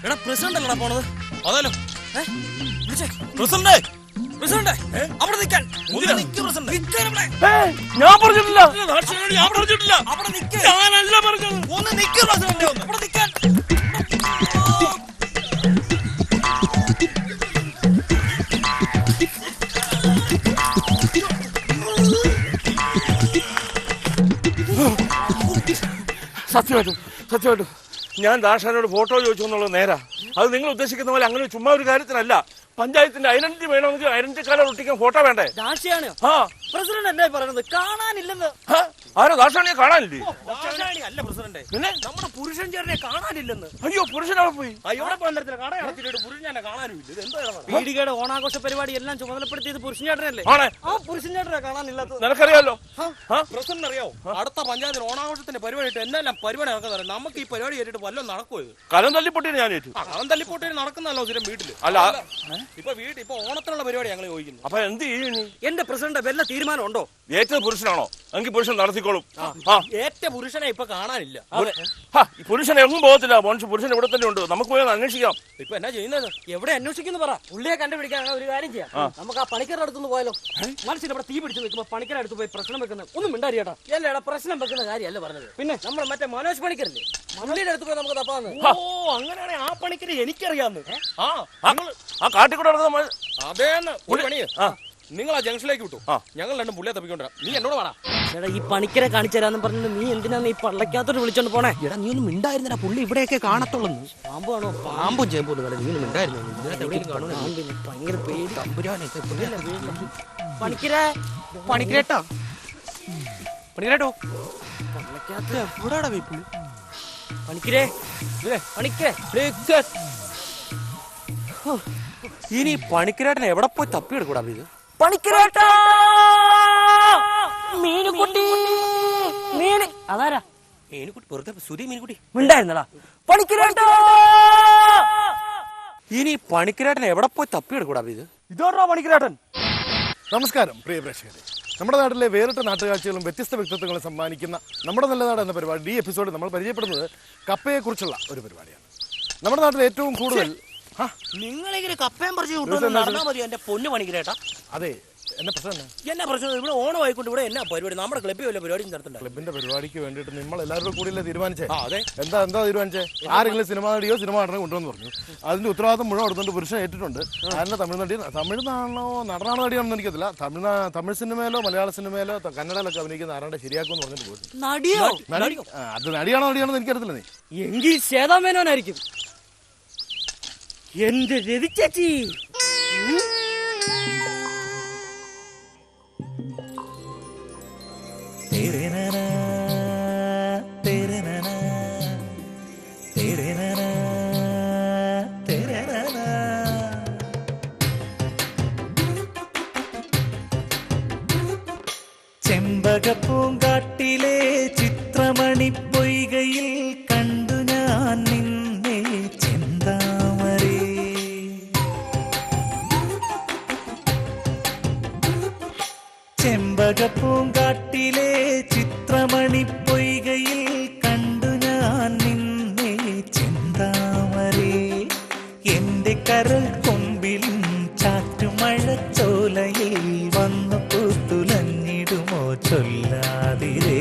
എടാ പ്രസിഡന്റ് അല്ലടാ പോണത്. അതല്ലോ പ്രസിഡന്റ് അവിടെ നിൽക്കാൻ. ഞാൻ പറഞ്ഞിട്ടില്ല. ഞാൻ പറഞ്ഞിട്ടില്ല. അവിടെ നിൽക്കാൻ. ഞാനല്ല പറഞ്ഞത്. ഒന്ന് നിൽക്ക് പ്രസിഡന്റ്. അവിടെ നിൽക്കാൻ. സത്യമായിട്ടും ഞാൻ ദാഷാനോട് ഫോട്ടോ ചോദിച്ചു എന്നുള്ളത് നേരാ. അത് നിങ്ങൾ ഉദ്ദേശിക്കുന്ന പോലെ അങ്ങനെ ചുമ്മാ ഒരു കാര്യത്തിനല്ല. പഞ്ചായത്തിന്റെ ഐഡന്റിറ്റി വേണമെങ്കിൽ ഐഡന്റിറ്റി കാർഡ് ഒട്ടിക്കാൻ ഫോട്ടോ വേണ്ടേ? ദാഷിയാണ് പ്രസിഡന്റ് എന്നെ പറയുന്നത്. കാണാനില്ലെന്ന്. ആരോ ദാഷാണിയെ കാണാനില്ലേ? അല്ല പ്രസിഡന്റ്, പിന്നെ നമ്മുടെ പുരുഷൻ ചേട്ടനെ കാണാനില്ലെന്ന്. അയ്യോ പുരുഷനവിടെ പോയി. എവിടെ പോകാൻ കട അടച്ചിട്ട് പുരുഷൻ ചേട്ടനെ കാണാനില്ല. പീടികയുടെ ഓണാഘോഷ പരിപാടി എല്ലാം ചുമതലപ്പെടുത്തിയത് പുരുഷൻ ചേട്ടനല്ലേ? ആ പുരുഷൻ ചേട്ടനെ കാണാനില്ലാത്തത് നിനക്കറിയാലോ. പ്രസിഡന്റ് അറിയാവോ, അടുത്ത പഞ്ചായത്തിൽ ഓണാഘോഷത്തിന്റെ പരിപാടി ഇട്ട് എന്നെല്ലാം പരിപാടി നടക്കുന്നത്. നമുക്ക് ഈ പരിപാടി കേട്ടിട്ട് വല്ലതും നടക്കുമോ? കലം തല്ലിപ്പൊട്ടിന് ഞാൻ ഏറ്റു. കലം തല്ലിപ്പൊട്ടിന് നടക്കുന്നല്ലോ സ്ഥിരം വീട്ടില്. അല്ല ഇപ്പൊ ഓണത്തിനുള്ള പരിപാടി ഞങ്ങൾ ചോദിക്കുന്നു. അപ്പൊ എന്ത് ചെയ്യും? എന്റെ പ്രസിഡന്റ് വല്ല തീരുമാനം ഉണ്ടോ? ഏറ്റത് പുരുഷനാണോ? എങ്കിൽ പുരുഷൻ നടത്തിക്കോളും. ഏറ്റ പുരുഷനെ ഇപ്പൊ കാണാനില്ല. പുരുഷൻ എങ്ങും പോകത്തില്ല. പുരുഷൻ ഇവിടെ തന്നെ ഉണ്ട്. നമുക്ക് പോയി അന്വേഷിക്കാം. ഇപ്പൊ എന്നാ ചെയ്യുന്നത്? എവിടെ അന്വേഷിക്കുന്നു പറ. പുള്ളിയെ കണ്ടുപിടിക്കാൻ ഒരു കാര്യം ചെയ്യാം. നമുക്ക് ആ പണിക്കരുടെ അടുത്തുനിന്ന് പോയാലോ? മനസ്സിൽ ഇവിടെ തീ പിടിച്ച് നിൽക്കുമ്പോ പണിക്കരുടെ അടുത്ത് പോയി പ്രശ്നം വെക്കുന്നത് ഒന്നും മിണ്ടാരിയേട്ടാ. എല്ലാടാ പ്രശ്നം വെക്കുന്ന കാര്യമല്ല പറഞ്ഞത്. പിന്നെ നമ്മൾ മറ്റേ മനോജ് പണിക്കരല്ലേ, മള്ളിയുടെ അടുത്ത് പോയി നമുക്ക് തപ്പാന്ന്. ഓ അങ്ങനെയാണെങ്കിൽ ആ പണിക്കര് എനിക്കറിയാന്ന്. ആ കാട്ടിക്കൂടെ നടക്കുന്ന അതേന്ന് ഒരു പണിയ്. നിങ്ങൾ ആ ജംഗ്ഷനിലേക്ക് വിട്ടു. ഞങ്ങൾ രണ്ടും പുള്ളിയെ തപ്പിക്കൊണ്ടിരാം. നീ എന്നോട് വേണം. എടാ ഈ പണിക്കരെ കാണിച്ചു തരാന്ന് പറഞ്ഞിട്ട് നീ എന്തിനാന്ന് ഈ പള്ളക്കകത്തോട്ട് വിളിച്ചോണ്ട് പോണേ? എടാ നീ ഒന്നും മിണ്ടായിരുന്നടാ. പുള്ളി ഇവിടെയൊക്കെ കാണത്തുള്ളൂ. പാമ്പാണോ? പാമ്പും ചേമ്പൂന്ന് കളി. നീ മിണ്ടായിരുന്നു. ഭയങ്കര പേടി. പണിക്കരേ പണിക്കരേട്ടോ പണിക്കരേട്ടോ പള്ളക്കകത്ത് എവിടെയാടാ വീട്ടില്? പണിക്കരേ പണിക്കരേ ഇനി പണിക്കരേട്ടനെ എവിടെ പോയി തപ്പിയെടുക്കൂടാ? ഇത് പണിക്കരേട്ടാ മീനുകുട്ടി. മീന് അതാരാ? മീനുകുട്ടി വെറുതെ സുതി മീനുകുട്ടി മിണ്ടായിരുന്നടാ. പണിക്കരേട്ടാ ഇനി പണിക്കരേട്ടനെ എവിടെ പോയി തപ്പിയെടുക്കൂടാ? ഇത് ഇതോടാ പണിക്കരേട്ടൻ. നമസ്കാരം പ്രിയ പ്രേക്ഷകരെ. നമ്മുടെ നാട്ടിലെ വേറിട്ട നാട്ടുകാഴ്ചകളും വ്യത്യസ്ത വ്യക്തിത്വങ്ങളും സമ്മാനിക്കുന്ന നമ്മുടെ നല്ല നാട് എന്ന പരിപാടി ഈ എപ്പിസോഡിൽ നമ്മൾ പരിചയപ്പെടുന്നത് കപ്പയെക്കുറിച്ചുള്ള ഒരു പരിപാടിയാണ്. നമ്മുടെ നാട്ടിൽ ഏറ്റവും കൂടുതൽ നിങ്ങളിങ്ങനെ കപ്പയും പറിച്ച് നടന്നാ മതി എന്റെ പൊന്നു പണിക്കരേട്ടാ. അതെ, എന്നെ പ്രശ്നം എന്നാ പ്രശ്നം? ഇവിടെ ഓണം ആയിക്കൊണ്ട് ഇവിടെ എന്നാ പരിപാടി? നമ്മുടെ ക്ലബ്ബിൽ വല്ല പരിപാടി നടത്തണ്ട. ക്ലബിന്റെ പരിപാടിക്ക് വേണ്ടിയിട്ട് നമ്മൾ എല്ലാവരും കൂടിയല്ലേ തീരുമാനിച്ചേ? അതെ. എന്താ തീരുമാനിച്ചേ? ആരെങ്കിലും സിനിമ നടിയോ സിനിമ നടനെ കൊണ്ടുവന്ന് പറഞ്ഞു. അതിന്റെ ഉത്തരവാദിത്തം മുഴുവൻ എടുത്തുകൊണ്ട് പുരുഷൻ ഏറ്റിട്ടുണ്ട്. അതിന്റെ തമിഴ്നാണോ നടനാണോ നടിയാണെന്ന് എനിക്കത്തില്ല. തമിഴ് സിനിമയിലോ മലയാള സിനിമയിലോ കന്നഡയിലൊക്കെ അഭിനയിക്കുന്ന ആരാണ്ട് ശരിയാക്കുമെന്ന് പറഞ്ഞിട്ട് പോയി. അത് നടിയാണോ എനിക്കറിയത്തില്ല. നീ എങ്കിൽ ശ്വേതാമേനോനായിരിക്കും. എന്റെ രവി ചേച്ചി. ചെമ്പകപ്പൂങ്കാട്ടിലെ ചിത്രമണി പൊയ്കയിൽ കണ്ടു ഞാൻ നിന്നെ ചെന്താമരേ. ചെമ്പകപ്പൂങ്കാട്ടിലെ ചിത്രമണി പൊയ്കയിൽ കണ്ടു ഞാൻ നിന്നെ ചെന്താമരേ. എന്റെ കരൾ കൊമ്പിലും ചാറ്റുമഴച്ചോലയിൽ വന്നു പൂത്തുലഞ്ഞിടുമോ ചൊല്ലാതിരേ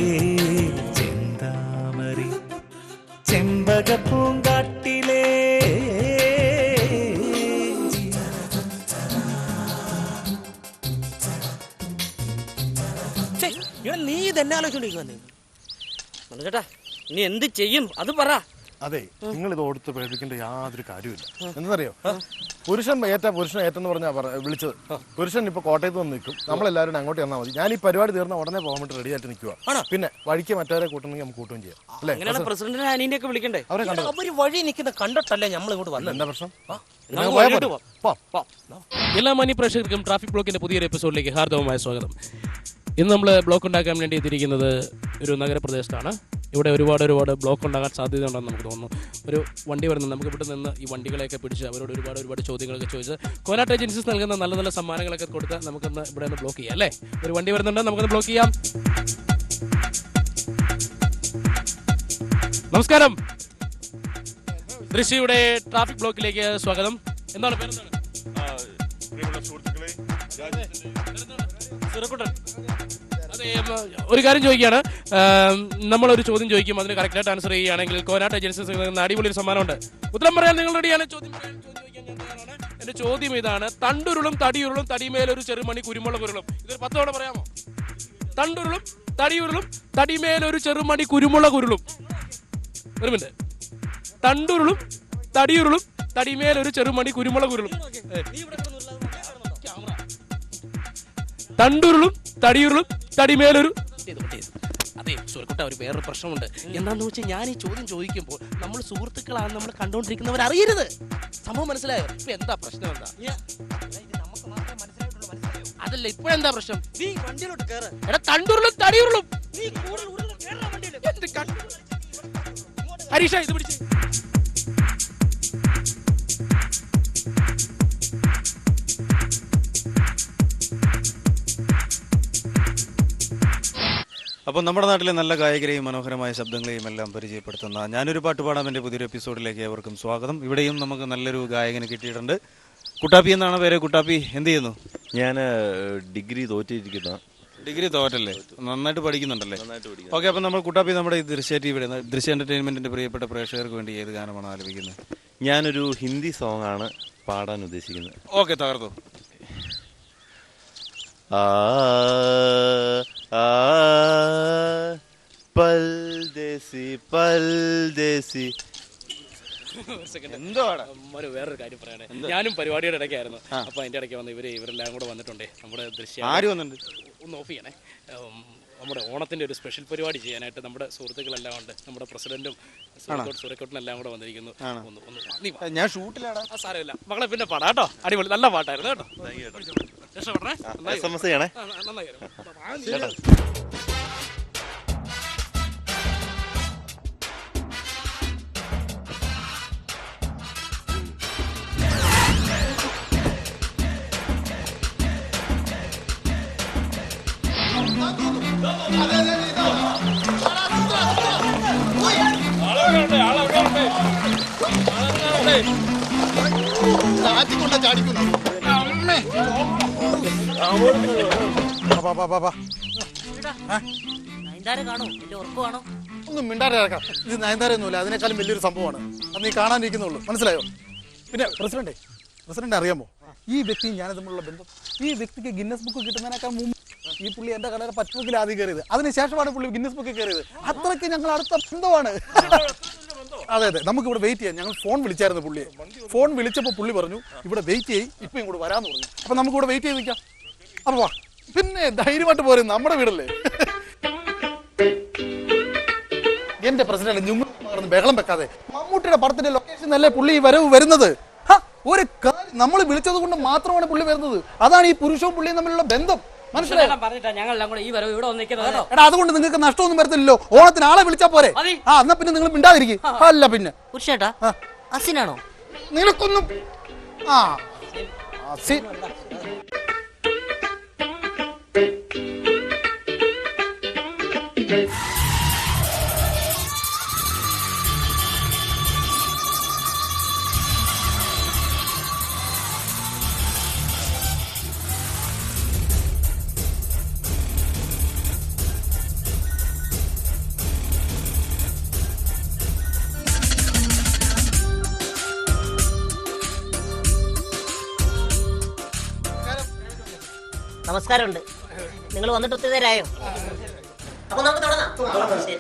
ചെന്താമരേ. ചെമ്പകപ്പൂങ്കാട്ടിലെ നീ ഇതെന്നെ ആലോചിച്ചോണ്ടിരിക്കുവാ ചേട്ടാ. നീ എന്ത് ചെയ്യും അത് പറ. അതെ, നിങ്ങൾ ഇത് ഓടുത്ത് പേടിക്കേണ്ട യാതൊരു കാര്യമില്ല. എന്താണെന്നറിയോ? പുരുഷനെ ഏറ്റെന്ന് പറഞ്ഞാ വിളിച്ചത്. പുരുഷൻ ഇപ്പൊ കോട്ടയത്ത് വന്ന് നിൽക്കും. നമ്മളെല്ലാവരും അങ്ങോട്ട് ചെന്നാൽ മതി. ഞാൻ ഈ പരിപാടി തീർന്ന ഉടനെ പോകാൻ വേണ്ടി റെഡി ആയിട്ട് നിൽക്കുക. പിന്നെ വഴിക്ക് മറ്റവരെ കൂട്ടണമെങ്കിൽ നമുക്ക് കൂട്ടുകയും ചെയ്യാം. അല്ലെ? പ്രസിഡന്റിനെ അനിയനെയൊക്കെ വിളിക്കണ്ടേ? അവര് വഴി നിൽക്കുന്ന കണ്ടിട്ടല്ലേ നമ്മൾ ഇങ്ങോട്ട് വന്നത്. എന്താ പ്രശ്നം? എല്ലാ മാന്യ പ്രേക്ഷകർക്കും ട്രാഫിക് ബ്ലോക്കിന്റെ പുതിയൊരു എപ്പിസോഡിലേക്ക് ഹാർദവമായ സ്വാഗതം. ഇന്ന് നമ്മൾ ബ്ലോക്ക് ഉണ്ടാക്കാൻ വേണ്ടി എത്തിയിരിക്കുന്നത് ഒരു നഗരപ്രദേശത്താണ്. ഇവിടെ ഒരുപാട് ബ്ലോക്ക് ഉണ്ടാകാൻ സാധ്യതയുണ്ടെന്ന് നമുക്ക് തോന്നുന്നു. ഒരു വണ്ടി വരുന്നുണ്ട്. നമുക്ക് ഇവിടെ നിന്ന് ഈ വണ്ടികളെയൊക്കെ പിടിച്ച് അവരോട് ഒരുപാട് ചോദ്യങ്ങളൊക്കെ ചോദിച്ച് കോനാട്ട് ഏജൻസീസ് നൽകുന്ന നല്ല സമ്മാനങ്ങളൊക്കെ കൊടുത്ത് നമുക്കൊന്ന് ഇവിടെ നിന്ന് ബ്ലോക്ക് ചെയ്യാം. അല്ലേ? ഒരു വണ്ടി വരുന്നുണ്ട്, നമുക്കൊന്ന് ബ്ലോക്ക് ചെയ്യാം. നമസ്കാരം. ദൃശ്യയുടെ ട്രാഫിക് ബ്ലോക്കിലേക്ക് സ്വാഗതം. എന്താണ് പേരെന്താണ്? അതെ, ഒരു കാര്യം ചോദിക്കുകയാണ്. നമ്മളൊരു ചോദ്യം ചോദിക്കും, അതിന് കറക്റ്റായിട്ട് ആൻസർ ചെയ്യുകയാണെങ്കിൽ കോനാട്ട് ഏജൻസീസ് അടിപൊളി ഒരു സമ്മാനമുണ്ട്. ഉത്തരം പറയാൻ നിങ്ങൾ റെഡിയാണ്? ചോദ്യം ചോദിക്കാൻ ഞാൻ തയ്യാറാണ്. എന്റെ ചോദ്യം ഇതാണ്: തണ്ടുരുളും തടിയുരുളും തടിമേലൊരു ചെറുമണി കുരുമുളക് ഉരുളും. ഇതൊരു 10 തവണ പറയാമോ? തണ്ടുരുളും തടിയുരുളും തടിമേലൊരു ചെറുമണി കുരുമുളക് ഉരുളും. ഒരു മിനിറ്റ്. തണ്ടുരുളും തടിയുരുളും തടിമേലൊരു ചെറുമണി കുരുമുളക് ഉരുളും. തണ്ടുരുളും തടിയുരുളും തടിമേലൊരു. അതെ സുരക്കുട്ട, ഒരു വേറൊരു പ്രശ്നമുണ്ട്. എന്താണെന്ന് വെച്ചാൽ ഞാൻ ഈ ചോദ്യം ചോദിക്കുമ്പോൾ നമ്മൾ സുഹൃത്തുക്കളാണ് നമ്മൾ കണ്ടുകൊണ്ടിരിക്കുന്നവർ അറിയരുത്. സംഭവം മനസ്സിലായോ? ഇപ്പൊ എന്താ പ്രശ്നം? എന്താ അതല്ല ഇപ്പോഴെന്താ പ്രശ്നം? നീ വണ്ടിയിലോട്ട് കേറ്. എടാ തണ്ടുരുളും തടിയുരുളും. നീ കൂടുതൽ ഉരുള് കേറാൻ വണ്ടിയില്. ഹരീഷ ഇത് പിടിച്ച്. അപ്പോൾ നമ്മുടെ നാട്ടിലെ നല്ല ഗായകരെയും മനോഹരമായ ശബ്ദങ്ങളെയും എല്ലാം പരിചയപ്പെടുത്തുന്ന ഞാനൊരു പാട്ട് പാടാം എൻ്റെ പുതിയൊരു എപ്പിസോഡിലേക്ക് ഏവർക്കും സ്വാഗതം. ഇവിടെയും നമുക്ക് നല്ലൊരു ഗായകനെ കിട്ടിയിട്ടുണ്ട്. കുട്ടാപ്പി എന്നാണ് പേര്. കുട്ടാപ്പി എന്ത് ചെയ്യുന്നു? ഞാൻ ഡിഗ്രി തോറ്റിരിക്കുന്ന. ഡിഗ്രി തോറ്റല്ലേ? നന്നായിട്ട് പഠിക്കുന്നുണ്ടല്ലേ? ഓക്കെ, അപ്പം നമ്മൾ കുട്ടാപ്പി നമ്മുടെ ഈ ദൃശ്യ ടിവിയുടെ ദൃശ്യ എന്റർടൈൻമെന്റിന്റെ പ്രിയപ്പെട്ട പ്രേക്ഷകർക്ക് വേണ്ടി ഏത് ഗാനമാണ് ആലപിക്കുന്നത്? ഞാനൊരു ഹിന്ദി സോങ് ആണ് പാടാൻ ഉദ്ദേശിക്കുന്നത്. ഓക്കെ, തകർത്തു. പൽദേശി പൽദേശി. വേറൊരു കാര്യം പറയണേ, ഞാനും പരിപാടിയുടെ ഇടയ്ക്കായിരുന്നു. അപ്പൊ അതിന്റെ ഇടയ്ക്ക് വന്ന് ഇവരെല്ലാം കൂടെ വന്നിട്ടുണ്ടേ. നമ്മുടെ ദൃശ്യം ആര് വന്നിട്ടുണ്ട്? ഒന്ന് ഓഫ് ചെയ്യണേ. നമ്മുടെ ഓണത്തിന്റെ ഒരു സ്പെഷ്യൽ പരിപാടി ചെയ്യാനായിട്ട് നമ്മുടെ സുഹൃത്തുക്കളെല്ലാം ഉണ്ട്. നമ്മുടെ പ്രസിഡന്റും സുരക്കോട്ടനും എല്ലാം കൂടെ വന്നിരിക്കുന്നു. ഞാൻ ഷൂട്ടിലാണ്. സാരമില്ല മകളെ, പിന്നെ പാടാ കേട്ടോ. അടിപൊളി, നല്ല പാട്ടായിരുന്നു കേട്ടോ. രക്ഷപ്പെടണേ. നന്നായി. ഒന്നും മിണ്ടാറിറക്കാം. ഇത് നയൻതാരൊന്നുമില്ല, അതിനേക്കാളും വലിയൊരു സംഭവമാണ്. അത് നീ കാണാനിരിക്കുന്നുള്ളൂ, മനസ്സിലായോ? പിന്നെ പ്രസിഡന്റ് അറിയാമോ, ഈ വ്യക്തിയും ഞാൻ തമ്മിലുള്ള ബന്ധം? ഈ വ്യക്തിക്ക് ഗിന്നസ് ബുക്ക് കിട്ടുന്നതിനേക്കാൾ മുമ്പ് ഈ പുള്ളി എന്റെ കടയുടെ പച്ചബുക്കിൽ ആദ്യം കയറിയത്. അതിനുശേഷമാണ് പുള്ളി ഗിന്നസ് ബുക്കിൽ കയറിയത്. അത്രയ്ക്ക് ഞങ്ങൾ അടുത്ത ബന്ധമാണ്. അതെ, നമുക്ക് ഇവിടെ വെയിറ്റ് ചെയ്യാം. ഞങ്ങൾ ഫോൺ വിളിച്ചായിരുന്നു പുള്ളിയെ. ഫോൺ വിളിച്ചപ്പോൾ പുള്ളി പറഞ്ഞു ഇവിടെ വെയിറ്റ് ചെയ്യും, ഇപ്പം ഇങ്ങോട്ട് വരാമെന്ന് പറഞ്ഞു. അപ്പം നമുക്ക് ഇവിടെ വെയിറ്റ് ചെയ്ത് നിൽക്കാം. അപ്പോൾ വാ, പിന്നെ ധൈര്യമായിട്ട് പോരും, നമ്മുടെ വീടല്ലേ. എന്റെ പ്രസിഡന്റ് നിങ്ങൾ ബഹളം വെക്കാതെ. മമ്മൂട്ടിയുടെ പടത്തിന്റെ ലൊക്കേഷൻ അല്ലേ പുള്ളി വരവ് വരുന്നത്. ഒരു നമ്മൾ വിളിച്ചത് കൊണ്ട് മാത്രമാണ് പുള്ളി വരുന്നത്. അതാണ് ഈ പുരുഷവും പുള്ളിയും തമ്മിലുള്ള ബന്ധം, മനസ്സിലായോ? എടാ, അതുകൊണ്ട് നിങ്ങൾക്ക് നഷ്ടമൊന്നും വരത്തില്ലല്ലോ. ഓണത്തിന് ആളെ വിളിച്ചാ പോരെ. എന്നാ പിന്നെ നിങ്ങൾ മിണ്ടാതിരിക്കും. അല്ല പിന്നെ പുരുഷേട്ടാ അസിനാണോ നിനക്കൊന്നും? നമസ്കാരമുണ്ട്. നിങ്ങൾ വന്നിട്ട് ഒത്തിരി നേരമായോ? അപ്പൊ നമുക്ക് തുടങ്ങാം. ശരി.